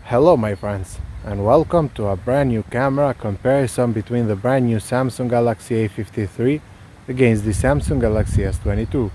Hello my friends, and welcome to a brand new camera comparison between the brand new Samsung Galaxy A53 against the Samsung Galaxy S22.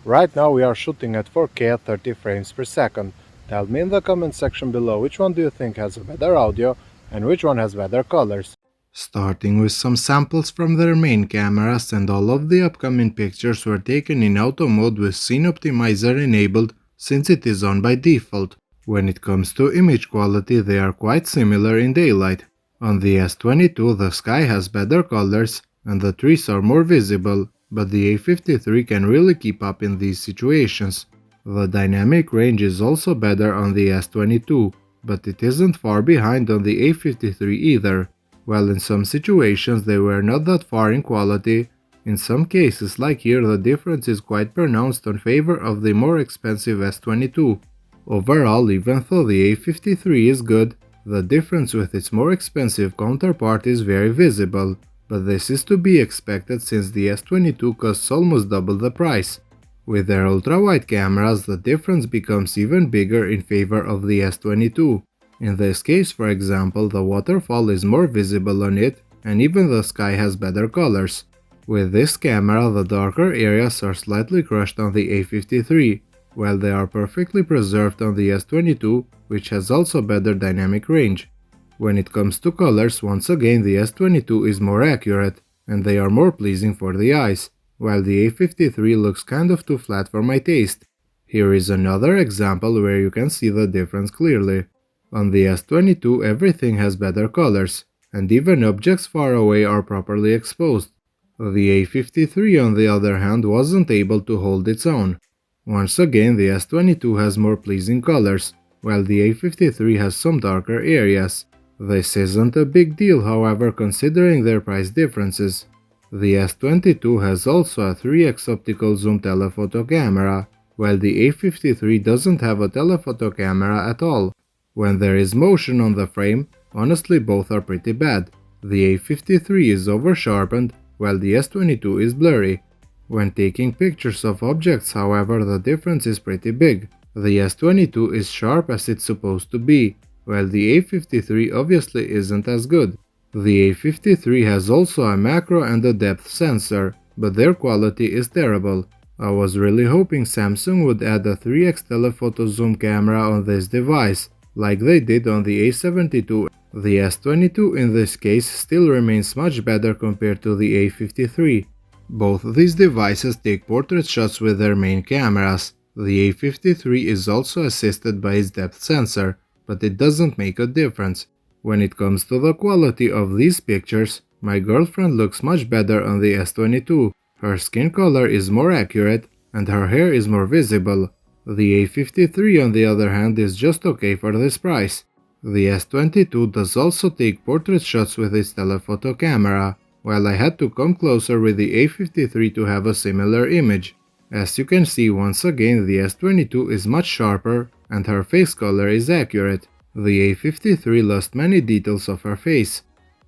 Right now we are shooting at 4K at 30 frames per second. Tell me in the comment section below which one do you think has a better audio and which one has better colors. Starting with some samples from their main cameras, and all of the upcoming pictures were taken in auto mode with Scene Optimizer enabled since it is on by default. When it comes to image quality, they are quite similar in daylight. On the S22 the sky has better colors and the trees are more visible, but the A53 can really keep up in these situations. The dynamic range is also better on the S22, but it isn't far behind on the A53 either. While in some situations they were not that far in quality, in some cases like here the difference is quite pronounced in favor of the more expensive S22. Overall, even though the A53 is good, the difference with its more expensive counterpart is very visible, but this is to be expected since the S22 costs almost double the price. With their ultra-wide cameras, the difference becomes even bigger in favor of the S22. In this case, for example, the waterfall is more visible on it, and even the sky has better colors. With this camera, the darker areas are slightly crushed on the A53, while they are perfectly preserved on the S22, which has also better dynamic range. When it comes to colors, once again the S22 is more accurate, and they are more pleasing for the eyes, while the A53 looks kind of too flat for my taste. Here is another example where you can see the difference clearly. On the S22 everything has better colors, and even objects far away are properly exposed. The A53 on the other hand wasn't able to hold its own. Once again the S22 has more pleasing colors, while the A53 has some darker areas. This isn't a big deal, however, considering their price differences. The S22 has also a 3x optical zoom telephoto camera, while the A53 doesn't have a telephoto camera at all. When there is motion on the frame, honestly both are pretty bad. The A53 is over-sharpened, while the S22 is blurry. When taking pictures of objects, however, the difference is pretty big. The S22 is sharp as it's supposed to be, while the A53 obviously isn't as good. The A53 has also a macro and a depth sensor, but their quality is terrible. I was really hoping Samsung would add a 3x telephoto zoom camera on this device, like they did on the A72. The S22 in this case still remains much better compared to the A53. Both these devices take portrait shots with their main cameras. The A53 is also assisted by its depth sensor, but it doesn't make a difference. When it comes to the quality of these pictures, my girlfriend looks much better on the S22. Her skin color is more accurate and her hair is more visible. The A53 on the other hand is just okay for this price. The S22 does also take portrait shots with its telephoto camera, while I had to come closer with the A53 to have a similar image. As you can see, once again the S22 is much sharper and her face color is accurate. The A53 lost many details of her face.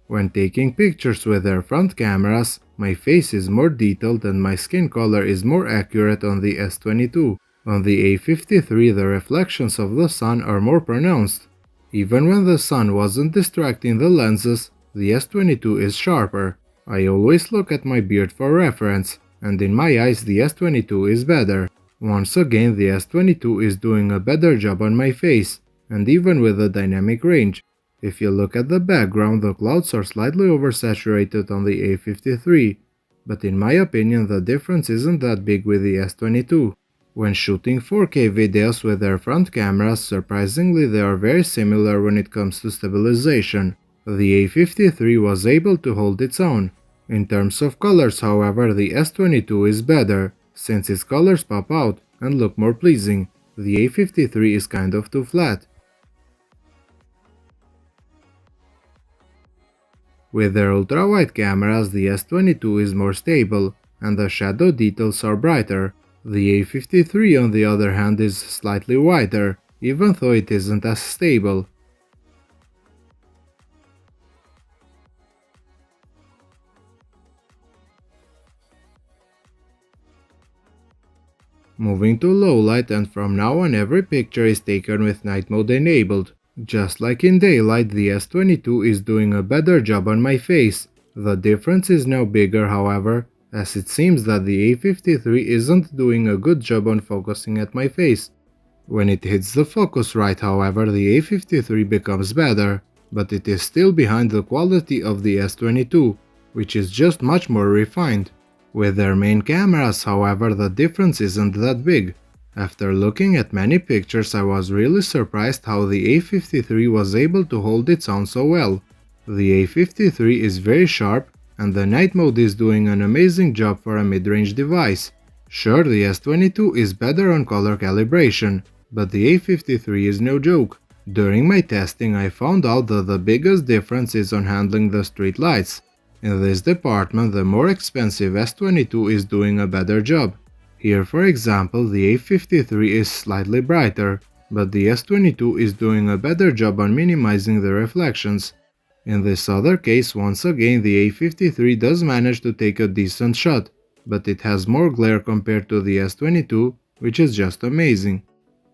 When taking pictures with their front cameras, my face is more detailed and my skin color is more accurate on the S22. On the A53 the reflections of the sun are more pronounced. Even when the sun wasn't distracting the lenses, the S22 is sharper. I always look at my beard for reference, and in my eyes the S22 is better. Once again the S22 is doing a better job on my face, and even with the dynamic range. If you look at the background, the clouds are slightly oversaturated on the A53, but in my opinion the difference isn't that big with the S22. When shooting 4K videos with their front cameras, surprisingly they are very similar when it comes to stabilization. The A53 was able to hold its own. In terms of colors, however, the S22 is better, since its colors pop out and look more pleasing. The A53 is kind of too flat. With their ultra-wide cameras, the S22 is more stable, and the shadow details are brighter. The A53 on the other hand is slightly wider, even though it isn't as stable. Moving to low light, and from now on every picture is taken with night mode enabled. Just like in daylight, the S22 is doing a better job on my face. The difference is now bigger, however, as it seems that the A53 isn't doing a good job on focusing at my face. When it hits the focus right, however, the A53 becomes better, but it is still behind the quality of the S22, which is just much more refined. With their main cameras, however, the difference isn't that big. After looking at many pictures, I was really surprised how the A53 was able to hold its own so well. The A53 is very sharp, and the night mode is doing an amazing job for a mid-range device. Sure, the S22 is better on color calibration, but the A53 is no joke. During my testing, I found out that the biggest difference is on handling the street lights. In this department, the more expensive S22 is doing a better job. Here, for example, the A53 is slightly brighter, but the S22 is doing a better job on minimizing the reflections. In this other case, once again, the A53 does manage to take a decent shot, but it has more glare compared to the S22, which is just amazing.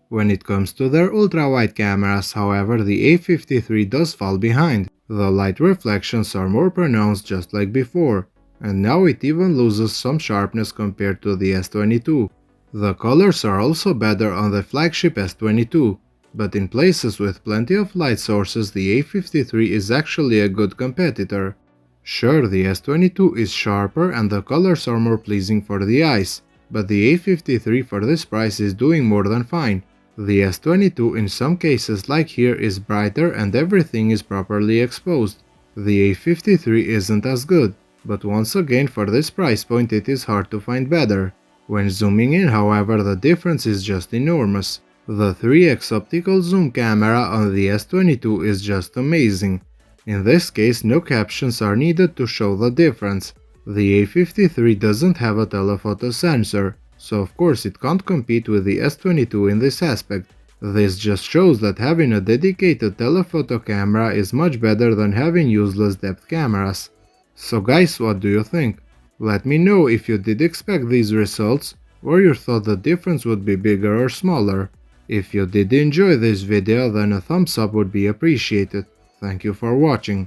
When it comes to their ultra-wide cameras, however, the A53 does fall behind. The light reflections are more pronounced just like before, and now it even loses some sharpness compared to the S22. The colors are also better on the flagship S22, but in places with plenty of light sources, the A53 is actually a good competitor. Sure, the S22 is sharper and the colors are more pleasing for the eyes, but the A53 for this price is doing more than fine. The S22 in some cases like here is brighter and everything is properly exposed. The A53 isn't as good, but once again for this price point it is hard to find better. When zooming in, however, the difference is just enormous. The 3x optical zoom camera on the S22 is just amazing. In this case, no captions are needed to show the difference. The A53 doesn't have a telephoto sensor, so of course it can't compete with the S22 in this aspect. This just shows that having a dedicated telephoto camera is much better than having useless depth cameras. So guys, what do you think? Let me know if you did expect these results, or you thought the difference would be bigger or smaller. If you did enjoy this video, then a thumbs up would be appreciated. Thank you for watching.